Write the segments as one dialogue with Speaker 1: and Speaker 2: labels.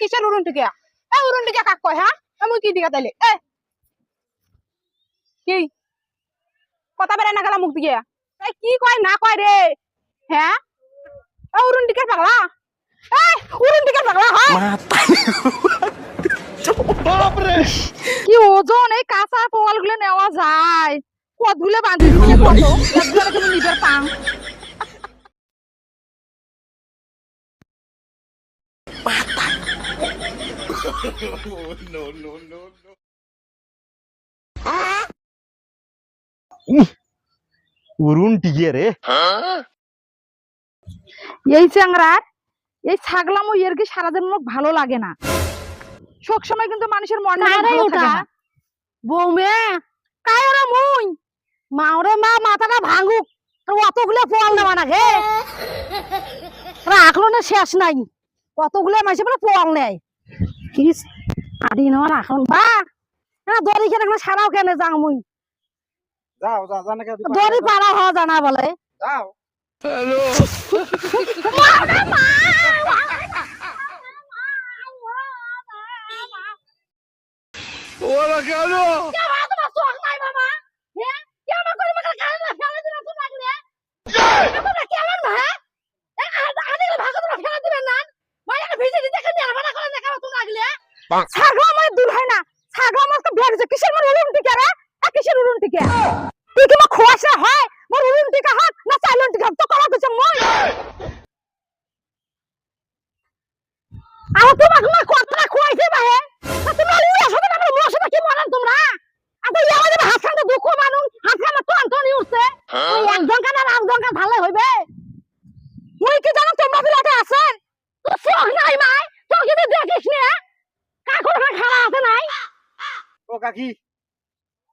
Speaker 1: কিসের উড়ুন টিকা উড়ুন টিকা কাক কয় হ্যাঁ আমি কি দিকা তাইলে কি কথা বেড়ে না গেল মুখ দিয়ে কি কয় না কয় রে হ্যাঁ উড়ুন টিকার পাগলা উড়ুন টিকার পাগলা হয়
Speaker 2: বাপরে
Speaker 1: কি ওজন এই কাঁচা পোয়াল গুলো নেওয়া যায় কতগুলো বাঁধি দিচ্ছে কত একজনে তুমি নিজের পাং
Speaker 2: উড়ুন টিকিয়ে রে
Speaker 1: এই চ্যাংরার এই ছাগলামো এর কি সারাদিন মুখ ভালো লাগে না সব সময় কিন্তু মানুষের মন ভালো থাকে না বৌমে কায়রা মুই মাওরে মা মাথাটা ভাঙুক তো অতগুলো পোয়াল নেওয়া না গে রাখলো না শেষ নাই কতগুলো মাসে বলে পোয়াল নেয় কি আদি নেওয়া রাখুন বা দড়ি কেন সারাও কেন যাও মুই
Speaker 2: যাও যাও জানা কে
Speaker 1: দড়ি পারা হওয়া জানা বলে
Speaker 2: যাও
Speaker 3: হ্যালো ওরা কেন
Speaker 1: ভালো হইবে মুই কি জানো তোমরা বিলাতে আছেন তো চোখ নাই মাই চোখ যদি দেখিস না কাকুর খালা আছে নাই
Speaker 2: ও কাকি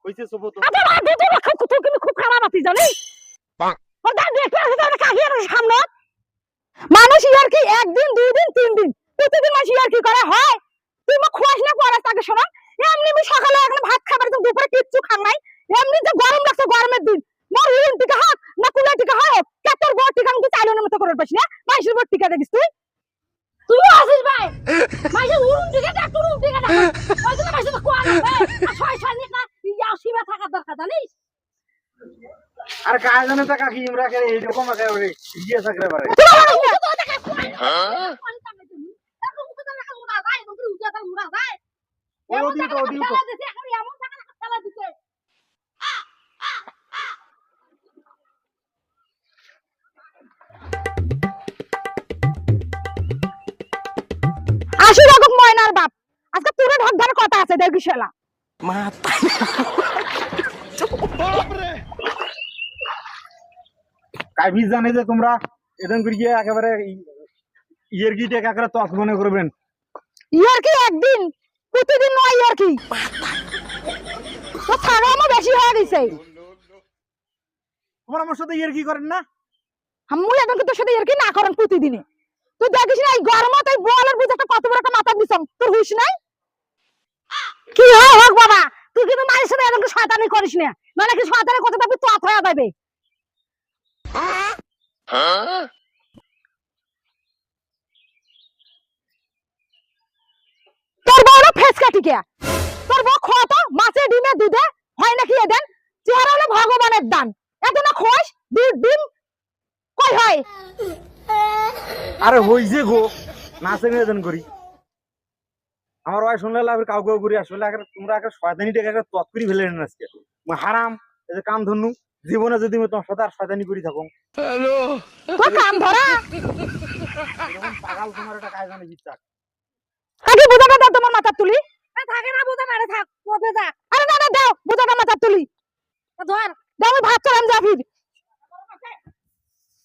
Speaker 2: কইছে সব তো
Speaker 1: আচ্ছা ভাই দিতে তুই কিন্তু খুব খারাপ আছিস জানিস ও দা দেখতে আছে তোর কাকি এর সামনে মানুষ ইয়ার কি একদিন দুই দিন তিন দিন প্রতিদিন মাস ইয়ার কি করে হয় তুই মা খোয়াস না পড়াস তাকে শোনা এমনি আমি সকালে এখন ভাত খাবার তো দুপুরে কিচ্ছু খান নাই এমনি যে গরম লাগছে গরমের দিন মোর উড়ুন টিকা হাত না কুলা টিকা হয় কেতর বড় টিকা আমি চাইলোর মতো করে পাস না মাইশের বড় টিকা দেখিস তুই আসিস ভাই মাইশের উড়ুন টিকা দেখ উড়ুন টিকা দেখ ওই জন্য মাইশের তো কোয়া লাগবে আর ছয় ছয় নিকা ইয়া শিবা থাকা দরকার জানিস
Speaker 2: আর কাজ জানে তা কাকি ইমরা করে এইরকম একেবারে ইয়ে থাকলে পারে
Speaker 3: হ্যাঁ
Speaker 2: ওদি তো
Speaker 1: আসি রকম ময়নার বাপ আজকে পুরো ঢক ধরে কথা আছে দেখি শালা
Speaker 2: বাপরে কাই বীজ জানে যে তোমরা এদন করিয়ে একেবারে ইয়ের গিট একেবারে তস মনে করবেন
Speaker 1: ইয়ার কি একদিন প্রতিদিন নয় ইয়ার কি তো ছাড়া আমার বেশি হয়ে গেছে
Speaker 2: তোমরা আমার সাথে ইয়ের কি করেন না
Speaker 1: আমি এখন তোর সাথে ইয়ার কি না করেন প্রতিদিনে তুই দেখিস না এই গরমে তাই বলের বুঝে একটা কত বড় একটা মাথা দিছম তোর হুঁশ নাই কি হয় হোক বাবা তুই কিন্তু মায়ের সাথে এরকম শয়তানি করিস না মানে কি শয়তানি কথা ভাবি তো হয়ে যাবে
Speaker 3: হ্যাঁ
Speaker 1: তোর বড় ফেস কাটি কে তোর বড় খাওয়া তো মাছে ডিমে দুধে হয় নাকি এদেন চেহারা হলো ভগবানের দান এত না খোস দুধ ডিম কই হয়
Speaker 2: আরে হইছে গো নাচে নিবেদন করি আমার ওয়াই শুনলে লাভ কাউ কাউ করি আসলে তোমরা একটা শয়তানিটাকে একটা তৎ করে ফেলে নেন আজকে হারাম এই যে কাম ধরনু জীবনে যদি আমি তোমার সাথে আর শয়তানি করি থাকো
Speaker 3: হ্যালো
Speaker 1: তোর কাম ধরা
Speaker 2: এরকম পাগল তোমার একটা কাজ জানে বিশ্বাস
Speaker 1: আগে বুঝাটা দাও তোমার মাথা তুলি থাকে না বুঝা না থাক পদে যা আরে না না দাও বুঝাটা মাথা তুলি ধর দাও ভাত চলাম যা ফির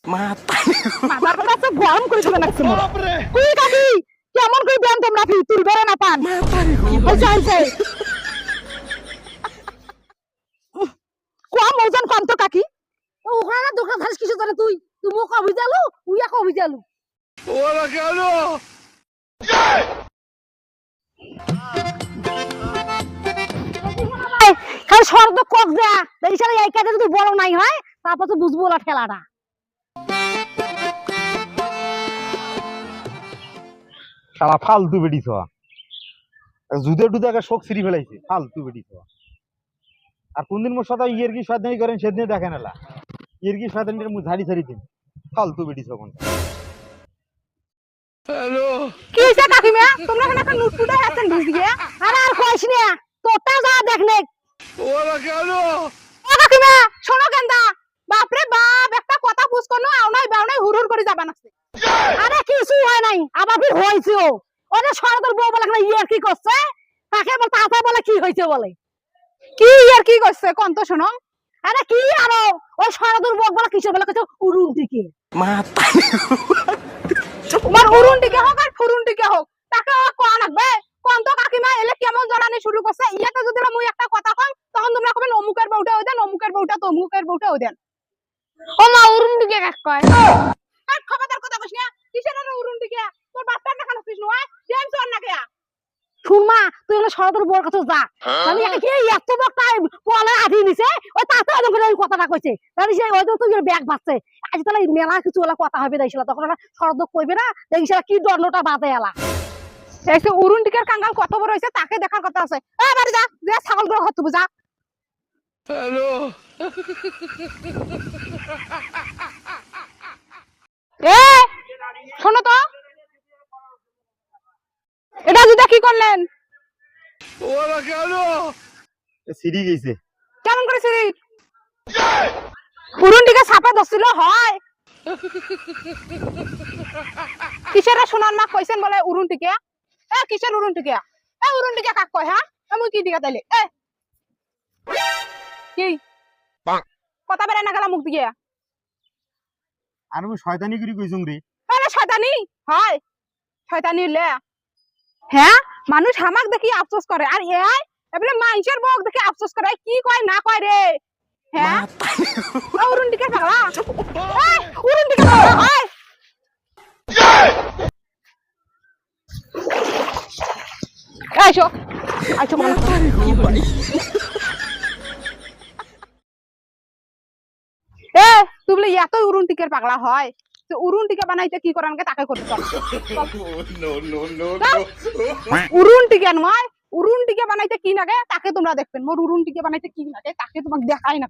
Speaker 1: মাথার কথা তো গরম করে দিবে নাকি
Speaker 3: বাপরে
Speaker 1: তুই কাকি কেমন করে দেন তোমরা ফির তুলবে না পান হইছে হইছে কম ওজন কম তো কাকি ওখানে দোকান খাস কিছু ধরে তুই মুখ অভিজালু উইয়া অভিজালু
Speaker 3: ওরা কেন
Speaker 1: খালি শর্ত কক দেয়া এই সালে এই কাজে যদি বড় নাই হয় তারপর তো বুঝবো না ঠেলাটা
Speaker 2: শালা ফালতু বেটি ছোয়া জুদে টুদে একটা শোক সিঁড়ি ফেলাইছে ফালতু বেটি ছোয়া আর কোনদিন মোর সাথে ইয়ের কি শয়তানি করেন সেদিনে দেখেন এলা ইয়ের কি শয়তানির মুখ ঝাড়ি ঝাড়ি দিন ফালতু বেটি ছোয়া কোনটা
Speaker 3: হ্যালো
Speaker 1: কি হইছে কাকিমা তোমরা এখানে একটা নুটপুটে আছেন বুঝ দিয়ে আরে আর কইছ না তোটা যা দেখনে
Speaker 3: ওরা কেন
Speaker 1: ও কাকিমা শোনো কেনদা বাপরে বাপ একটা কথা পুছ করনো আও নাই বাও নাই হুরহুর করে যাবা নাছে আরে কিছু হয় নাই আবার কি হইছে ওরে সরদর বউ বলে না ইয়ার কি করছে তাকে বল তাতা বলে কি হইছে বলে কি ইয়ার কি করছে কোন তো শোনো আরে কি আরো ওই সরদর বউ বলে কিছু বলে কইছে উরুন দিকে
Speaker 2: মাথা
Speaker 1: তোমার উরুন দিকে হোক আর ফুরুন দিকে হোক তাকে কোয়া লাগবে কোন তো কাকিমা এলে কেমন জানানি শুরু করছে ইয়াতে যদি মুই একটা কথা কম তখন তোমরা কবেন অমুকের বউটা ওই দেন অমুকের বউটা তো অমুকের বউটা ওই দেন ও মা উরুন দিকে কাক কয় আর খবরদার কথা কইছ না কিসের আর উরুন দিকে তোর বাপটার না খানছিস নয় জেমস আর না কেয়া শুন মা তুই হলো সরদর বউর কাছে যা আমি একটা কি এত বকটা পলে আধি নিছে ওই তাতে ওই করে ওই কথাটা কইছে তাহলে সেই ওই তো তুই ব্যাগ বাজছে আজ তাহলে মেলা কিছু ওলা কথা হবে দেইছিল তখন ওরা সরদর কইবে না দেখিস কি দণ্ডটা বাদে এলা এসে উরুন টিকার কাঙ্গাল কত বড় হইছে তাকে দেখার কথা আছে এ বাড়ি যা যা ছাগল গুলো ঘর তুই যা
Speaker 3: হ্যালো
Speaker 1: এ শোনো তো এটা যদি কি করলেন
Speaker 3: ওরা কেন
Speaker 2: সিঁড়ি গেছে
Speaker 1: কেমন করে সিরি উরুন টিকা ছাপা দছিল হয় কিসের শোনার মা কইছেন বলে উরুন টিকা এ কিসের উরুন টিকা এ উরুন টিকা কাক কয় হ্যাঁ আমি কি টিকা তাইলে এ কি কথা বেরে না গেল মুখ দিয়ে
Speaker 2: আর আমি শয়তানি করি কইছুম রে
Speaker 1: আরে শয়তানি হয় শয়তানি লে হ্যাঁ মানুষ হামাক দেখি আফসোস করে আর এ এবারে মানুষের বউক দেখি আফসোস করে কি কয় না কয় রে হ্যাঁ উরুন টিকা পাগলা এই উরুন টিকা পাগলা হয় আইসো আইসো মানে এ তুই বলে এত উরুন টিকের পাগলা হয় তো উরুন টিকা বানাইতে কি করানকে তাকে করতে চল উরুন টিকা নয় উরুন টিকা বানাইতে কি লাগে তাকে তোমরা দেখবেন মোর উরুন টিকা বানাইতে কি লাগে তাকে তোমাকে দেখাই না